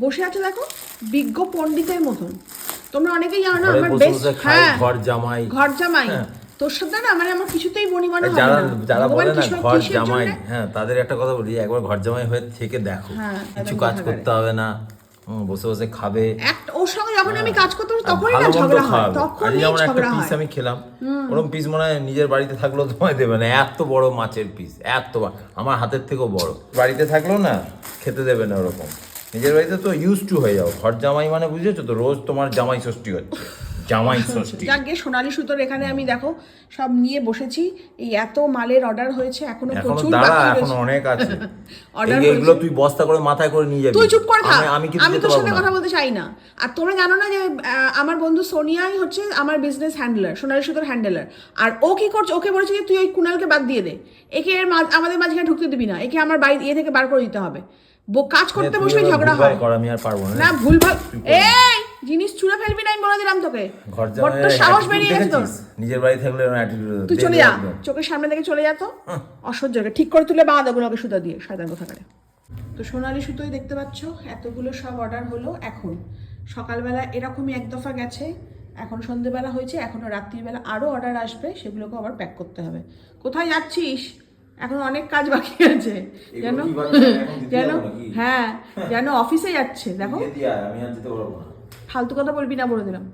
বসে আছে দেখো বিজ্ঞ পণ্ডিতের মতন। তোমরা অনেকেই জানো না আমার বেস্ট, হ্যাঁ ঘর জামাই। তোর সাথে না মানে আমার কিছুতেই বনিবনা হবে না। যারা বলে না ঘর জামাই, হ্যাঁ তাদের একটা কথা বলি, একবার ঘর জামাই হয়ে থেকে দেখো, কিছু কাজ করতে হবে না, বসে বসে খাবে। ওর সঙ্গে যখন আমি কাজ করতে তখনই না ঝগড়া হয়, তখনই যেমন একটা ঝগড়া পিস হয়। আমি খেলাম, ওরকম পিস মনে হয় নিজের বাড়িতে থাকলেও তোমায় দেবে না, এত বড় মাছের পিস, এত আমার হাতের থেকেও বড়। বাড়িতে থাকলেও না খেতে দেবে না ওরকম। নিজের বাড়িতে তো ইউজ টু হয়ে যাও, ঘর জামাই মানে বুঝেছো তো, রোজ তোমার জামাই ষষ্ঠী হচ্ছে, জামাই ষষ্ঠী। যাকে সোনালী সুতোর এখানে আমি দেখো সব নিয়ে বসেছি, এই এত মালের অর্ডার হয়েছে, এখনো প্রচুর বাকি রয়েছে, এখনো অনেক আছে। অর্ডার এগুলো তুই বস্তা করে মাথায় করে নিয়ে যাবি। তুই চুপ করে থাক, আমি তোর সাথে কথা বলতে চাই না। আর তোমরা জানো না যে আমার বন্ধু সোনিয়াই হচ্ছে আমার বিজনেস হ্যান্ডলার, সোনালী সুতোর হ্যান্ডলার। আর ও কি করছে, ওকে বলেছে যে তুই ওই কুণালকে বাদ দিয়ে দে, একে আমাদের মাঝখানে ঢুকতে দিবি না, একে আমার বাড়ি ইয়ে থেকে বার করে দিতে হবে। কাজ করতে বসে ঝগড়া হয়। আমি আর পারবো না ভুলভাল এই জিনিস ছুঁড়ে ফেলবি না, আমি বলে দিলাম তোকে। বড্ড সাহস বেরিয়ে গেছে তোর। নিজের বাড়ি থাকলে অ্যাটিটিউড, তুই চলে যা, চোখের সামনে থেকে চলে যা তো। অসহ্য, ঠিক করে তুলে বাঁধ ওগুলোকে সুতো দিয়ে, শয়তান কোথাকারে। তো সোনালী সুতোই দেখতে পাচ্ছ এতগুলো সব অর্ডার হলো। এখন সকালবেলা এরকমই এক দফা গেছে, এখন সন্ধ্যেবেলা হয়েছে, এখনো রাত্রিবেলা আরো অর্ডার আসবে, সেগুলোকে আবার প্যাক করতে হবে। কোথায় যাচ্ছিস? এখন অনেক কাজ বাকি আছে জানো, জানো, হ্যাঁ যেন অফিসে যাচ্ছে। দেখো আমি আর যেতে পারবো না, ফালতু কথা বলবি না বলে দিলাম।